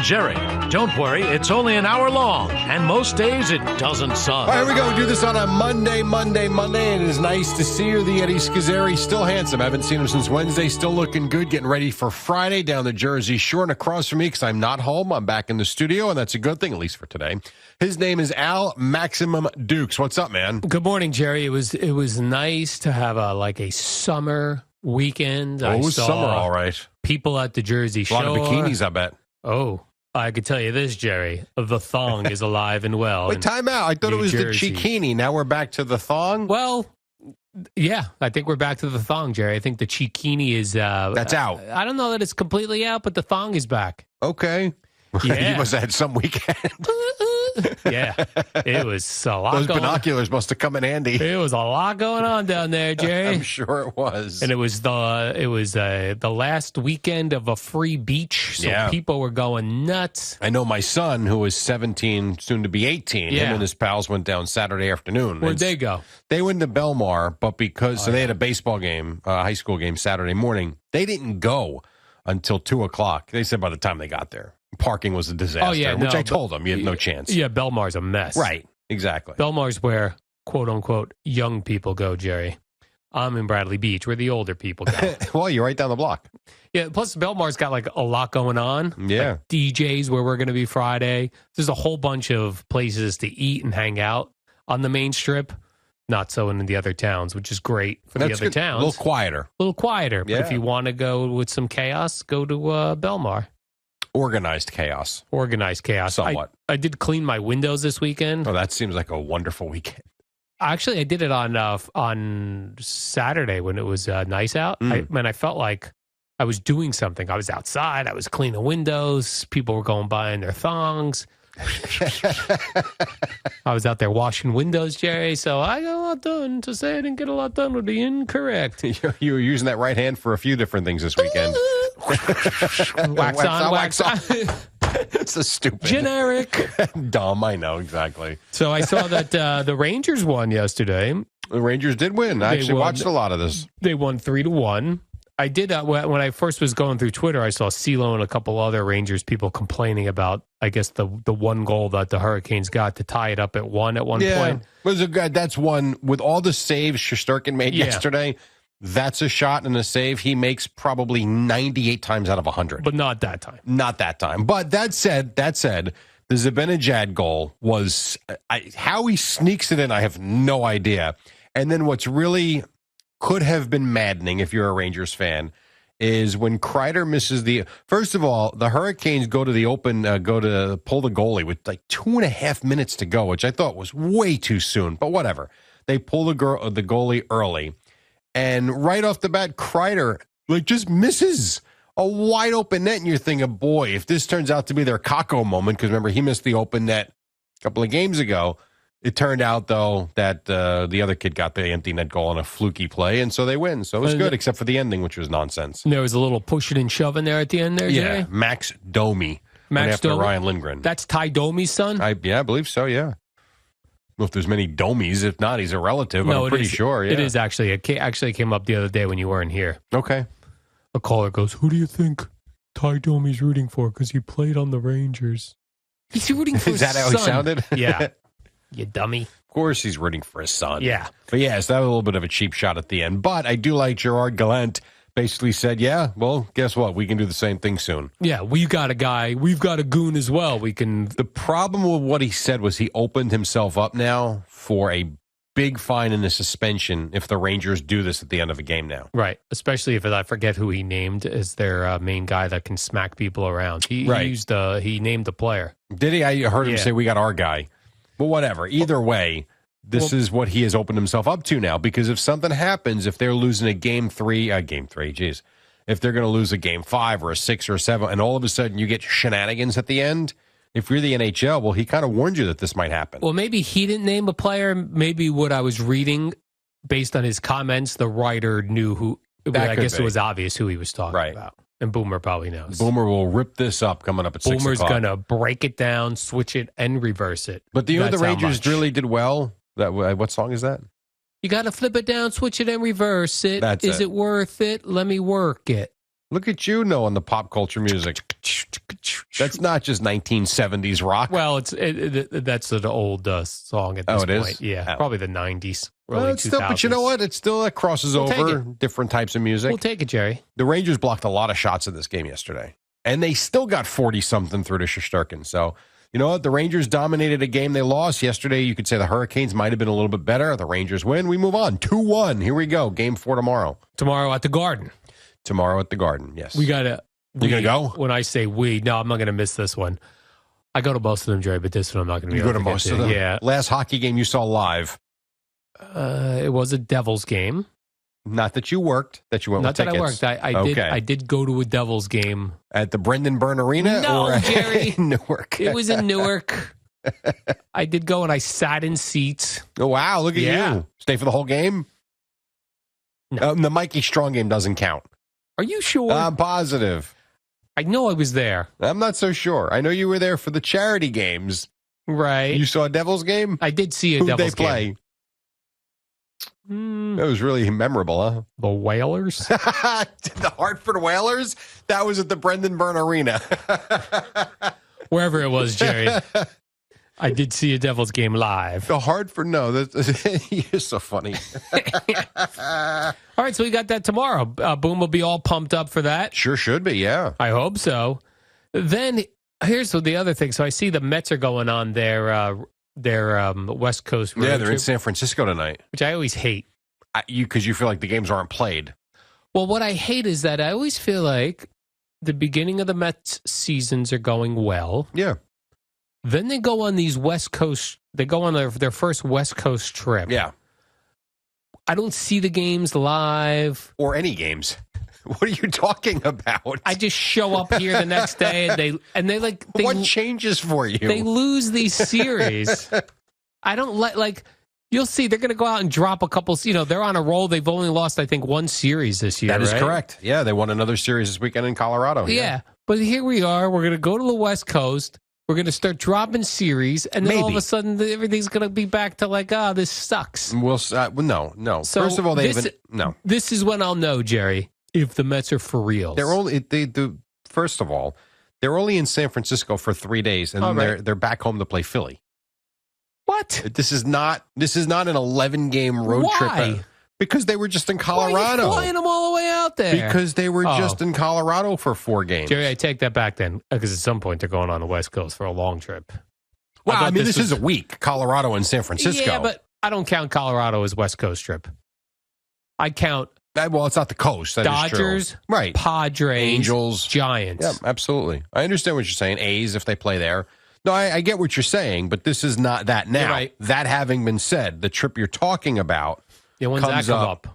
Jerry. Don't worry, it's only an hour long, and most days it doesn't suck. All right, here we go. We do this on a Monday. It is nice to see you. The Eddie Schizzeri, still handsome. I haven't seen him since Wednesday. Still looking good. Getting ready for Friday down the Jersey Shore. And across from me, because I'm not home, I'm back in the studio, and that's a good thing, at least for today. His name is Al Maximum Dukes. What's up, man? Good morning, Jerry. It was nice to have a summer weekend. Oh, it was summer, all right. People at the Jersey Shore. A lot of bikinis, I bet. Oh, I could tell you this, Jerry. The thong is alive and well. Wait, time out. I thought it was Jersey. The chikini. Now we're back to the thong? Well, yeah, I think we're back to the thong, Jerry. I think the chikini is... That's out. I don't know that it's completely out, but the thong is back. Okay. Yeah. You must have had some weekend. Yeah, it was a lot. Those binoculars must have come in handy. It was a lot going on down there, Jerry. I'm sure it was. And it was the last weekend of a free beach, so people were going nuts. I know my son, who is 17, soon to be 18, him and his pals went down Saturday afternoon. Where'd they go? They went to Belmar, but because they had a baseball game, high school game Saturday morning, they didn't go until 2 o'clock. They said by the time they got there, parking was a disaster, which I told them you had no chance. Yeah, Belmar's a mess. Right, exactly. Belmar's where, quote unquote, young people go, Jerry. I'm in Bradley Beach, where the older people go. Well, you're right down the block. Yeah, plus Belmar's got a lot going on. Yeah. Like DJs where we're going to be Friday. There's a whole bunch of places to eat and hang out on the main strip. Not so in the other towns, which is great for the other towns. A little quieter. But if you want to go with some chaos, go to Belmar. Organized chaos. Somewhat. I did clean my windows this weekend. Oh, that seems like a wonderful weekend. Actually, I did it on Saturday when it was nice out. I felt like I was doing something. I was outside. I was cleaning windows. People were going by in their thongs. I was out there washing windows, Jerry, so I got a lot done. To say I didn't get a lot done would be incorrect. You were using that right hand for a few different things this weekend. wax on, wax off. It's a stupid. Generic. Dumb, I know, exactly. So I saw that the Rangers won yesterday. The Rangers did win. I actually watched a lot of this. They won 3-1. I did when I first was going through Twitter. I saw CeeLo and a couple other Rangers people complaining about, I guess, the one goal that the Hurricanes got to tie it up at one point. That's one with all the saves Shesterkin made yesterday. That's a shot and a save he makes probably 98 times out of 100. But not that time. But that said, the Zibanejad goal was how he sneaks it in. I have no idea. And then what's really could have been maddening if you're a Rangers fan is when Kreider misses first of all, the Hurricanes go to the open, go to pull the goalie with 2.5 minutes to go, which I thought was way too soon, but whatever. They pull the goalie early, and right off the bat, Kreider just misses a wide open net, and you're thinking, boy, if this turns out to be their Kakko moment, because remember, he missed the open net a couple of games ago. It turned out, though, that the other kid got the empty net goal on a fluky play, and so they win. So it was good, except for the ending, which was nonsense. There was a little pushing and shoving there at the end there, Jerry? Yeah, Max Domi after Ryan Lindgren. That's Ty Domi's son? I believe so, yeah. Well, if there's many Domis. If not, he's a relative. No, I'm pretty sure, yeah. It is actually. It actually came up the other day when you weren't here. Okay. A caller goes, who do you think Ty Domi's rooting for? Because he played on the Rangers. He's rooting for his son. Is that how he sounded? Yeah. You dummy. Of course he's rooting for his son. Yeah. But yes, that was a little bit of a cheap shot at the end. But I do like Gerard Gallant basically said, yeah, well, guess what? We can do the same thing soon. Yeah, we've got a guy. We've got a goon as well. We can. The problem with what he said was he opened himself up now for a big fine and a suspension if the Rangers do this at the end of a game now. Right. Especially if I forget who he named as their main guy that can smack people around. He named the player. Did he? I heard him say, we got our guy. But whatever. Either way, this is what he has opened himself up to now. Because if something happens, if they're losing a game three, if they're going to lose a game 5 or a 6 or a 7, and all of a sudden you get shenanigans at the end, if you're the NHL, well, he kind of warned you that this might happen. Well, maybe he didn't name a player. Maybe what I was reading, based on his comments, the writer knew who. I guess it was obvious who he was talking about. And Boomer probably knows. Boomer will rip this up coming up at 6 o'clock. Boomer's going to break it down, switch it, and reverse it. But the Rangers really did well. What song is that? You got to flip it down, switch it, and reverse it. Is it worth it? Let me work it. Look at you knowing the pop culture music. That's not just 1970s rock. Well, that's an old song at this it point. is? Yeah, Oh. probably the 90s, Well, early it's 2000s. still, but you know what? It still crosses We'll take over different types of music. We'll take it, Jerry. The Rangers blocked a lot of shots in this game yesterday, and they still got 40-something through to Shesterkin. So, you know what? The Rangers dominated a game they lost. Yesterday, you could say the Hurricanes might have been a little bit better. The Rangers win. We move on. 2-1. Here we go. Game 4 tomorrow. Tomorrow at the Garden. Tomorrow at the Garden, yes. We got to. You going to go? When I say we, no, I'm not going to miss this one. I go to most of them, Jerry, but this one I'm not going to be You able go to get most of them? Yeah. Last hockey game you saw live. It was a Devils game. Not that you worked, that you went Not with that tickets. I worked. Okay. I did go to a Devils game. At the Brendan Byrne Arena? No, or Jerry. in Newark? It was in Newark. I did go and I sat in seats. Oh, wow. Look at Yeah. you. Stay for the whole game? No. The Mikey Strong game doesn't count. Are you sure? I'm positive. I know I was there. I'm not so sure. I know you were there for the charity games. Right. You saw a Devils game? I did see a Who'd Devils they play? game. Mm, That was really memorable, huh? the Whalers? The Hartford Whalers? That was at the Brendan Byrne Arena. Wherever it was, Jerry. I did see a Devils game live. The Hartford? No. You're so funny. All right, so we got that tomorrow. Boom will be all pumped up for that. Sure should be, yeah. I hope so. Then here's the other thing. So I see the Mets are going on their West Coast road Yeah, they're in trip, San Francisco tonight. which I always hate. Because you feel like the games aren't played. Well, what I hate is that I always feel like the beginning of the Mets seasons are going well. Yeah. Then they go on these West Coast. They go on their first West Coast trip. Yeah. I don't see the games live. Or any games. What are you talking about? I just show up here the next day and they what changes for you? They lose these series. I don't like you'll see they're going to go out and drop a couple. They're on a roll. They've only lost, I think, one series this year. That is right? correct. Yeah, they won another series this weekend in Colorado. Yeah, but here we are. We're going to go to the West Coast. We're going to start dropping series, and then all of a sudden everything's going to be back to like, this sucks. No. So First of all, no. This is when I'll know, Jerry, if the Mets are for real. First of all, they're only in San Francisco for 3 days, and then they're back home to play Philly. What? This is not an 11-game road trip. Because they were just in Colorado. Why are you flying them all the way out there? Because they were just in Colorado for 4 games. Jerry, I take that back then, because at some point they're going on the West Coast for a long trip. Well, I mean, this is a week, Colorado and San Francisco. Yeah, but I don't count Colorado as West Coast trip. I count well, it's not the coast. That Dodgers, is true. Right? Padres, Angels, Giants. Yeah, absolutely. I understand what you're saying. A's if they play there. No, I get what you're saying, but this is not that now. Right. That having been said, the trip you're talking about when's that come up?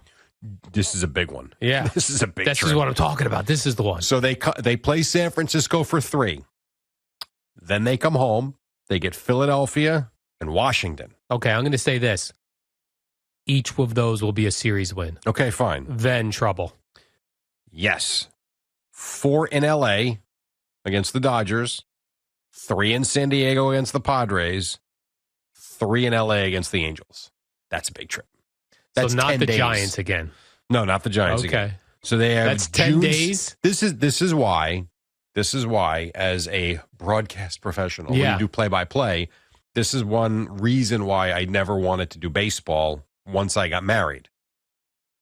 This is a big one. Yeah. This is a big trip. This is what I'm talking about. This is the one. So they play San Francisco for 3. Then they come home. They get Philadelphia and Washington. Okay, I'm going to say this. Each of those will be a series win. Okay, fine. Then trouble. Yes. 4 in L.A. against the Dodgers. 3 in San Diego against the Padres. 3 in L.A. against the Angels. That's a big trip. That's so not 10 the days. Giants again. No, not the Giants Okay. again. So they have That's 10 days? This is why as a broadcast professional, when you do play-by-play, this is one reason why I never wanted to do baseball once I got married.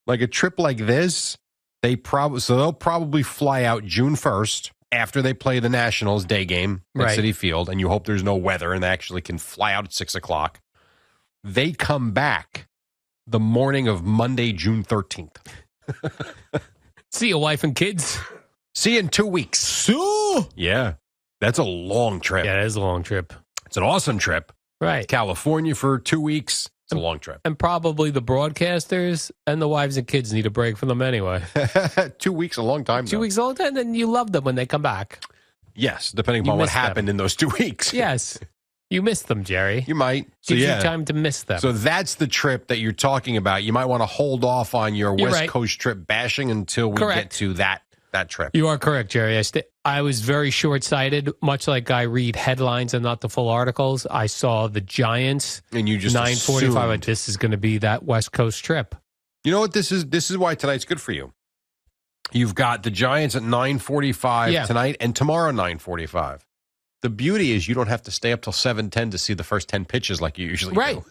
Like a trip like this, they'll probably fly out June 1st after they play the Nationals day game at Right. Citi Field, and you hope there's no weather and they actually can fly out at 6 o'clock. They come back the morning of Monday, June 13th. See you, wife and kids. See you in 2 weeks. So? Yeah. That's a long trip. Yeah, it is a long trip. It's an awesome trip. Right. California for 2 weeks. It's a long trip. And probably the broadcasters and the wives and kids need a break from them anyway. 2 weeks, a long time. 2 weeks old, and then you love them when they come back. Yes, depending You upon what miss them. happened in those 2 weeks. Yes. You miss them, Jerry. You might. So, Gives yeah. you time to miss them. So that's the trip that you're talking about. You might want to hold off on your You're West right. Coast trip bashing until we Correct. get to that trip. You are correct, Jerry. I was very short-sighted, much like I read headlines and not the full articles. I saw the Giants, And you just 9:45. assumed. Like, this is going to be that West Coast trip. You know what this is? This is why tonight's good for you. You've got the Giants at 9:45 tonight, and tomorrow 9:45. The beauty is you don't have to stay up till 7:10 to see the first 10 pitches like you usually do.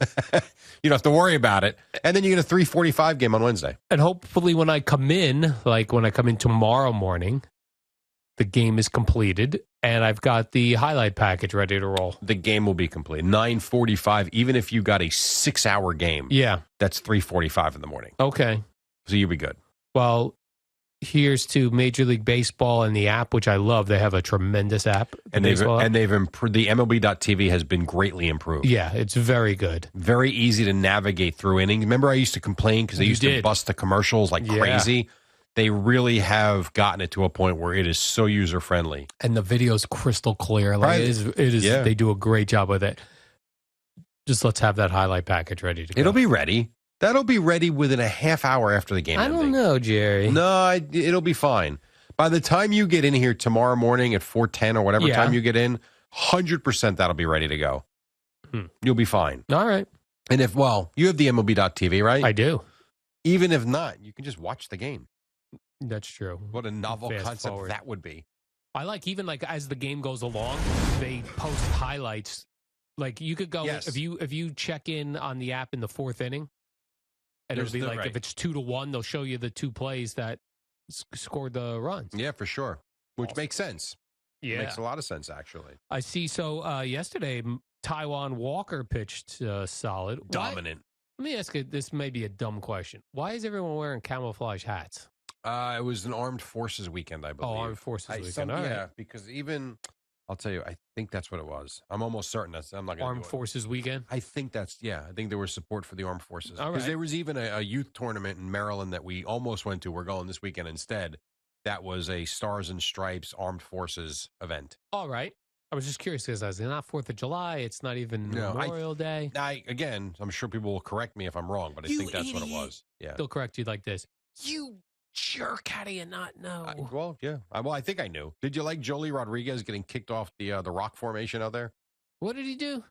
You don't have to worry about it. And then you get a 3:45 game on Wednesday. And hopefully when I come in, like when I come in tomorrow morning, the game is completed, and I've got the highlight package ready to roll. The game will be complete. 9:45, even if you got a 6-hour game. Yeah. That's 3:45 in the morning. Okay. So you'll be good. Well, here's to Major League Baseball and the app, which I love. They have a tremendous app. And they've improved. The MLB.TV has been greatly improved. Yeah, it's very good. Very easy to navigate through innings. Remember I used to complain because they used to bust the commercials like crazy? They really have gotten it to a point where it is so user-friendly. And the video's crystal clear. Like it is. Yeah. They do a great job with it. Just let's have that highlight package ready to go. It'll be ready. That'll be ready within a half hour after the game ending. I don't know, Jerry. No, it'll be fine. By the time you get in here tomorrow morning at 4:10 or whatever time you get in, 100% that'll be ready to go. You'll be fine. All right. And you have the MLB.TV, right? I do. Even if not, you can just watch the game. That's true. What a novel concept that would be. I like as the game goes along, they post highlights. Like you could go if you check in on the app in the fourth inning. And it'll be if it's 2-1, they'll show you the two plays that scored the runs. Yeah, for sure. Which makes sense. Yeah. Makes a lot of sense, actually. I see. So yesterday, Taiwan Walker pitched solid. Dominant. Let me ask you, this may be a dumb question. Why is everyone wearing camouflage hats? It was an Armed Forces weekend, I believe. Oh, Armed Forces weekend. All right. Because I'll tell you, I think that's what it was. I'm almost certain I'm not going to Armed Forces weekend? I think I think there was support for the Armed Forces. All right. Because there was even a youth tournament in Maryland that we almost went to. We're going this weekend instead. That was a Stars and Stripes Armed Forces event. All right. I was just curious because it's not 4th of July. It's not even Memorial Day. Again, I'm sure people will correct me if I'm wrong, but I think that's what it was. Yeah. They'll correct you like this. You jerk, how do you not know? I think I knew. Did you like Jolie Rodriguez getting kicked off the rock formation out there? What did he do?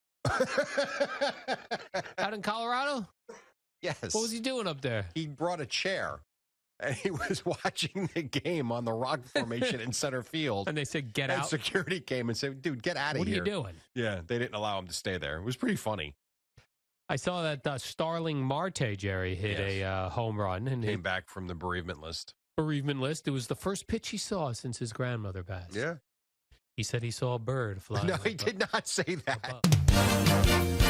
Out in Colorado? Yes. What was he doing up there? He brought a chair, and he was watching the game on the rock formation in center field. And they said, get out. And security came and said, dude, get out of here. What are you doing? Yeah, they didn't allow him to stay there. It was pretty funny. I saw that Starling Marte, Jerry, hit a home run. And came back from the bereavement list. It was the first pitch he saw since his grandmother passed. Yeah. He said he saw a bird fly. No, he did not say that.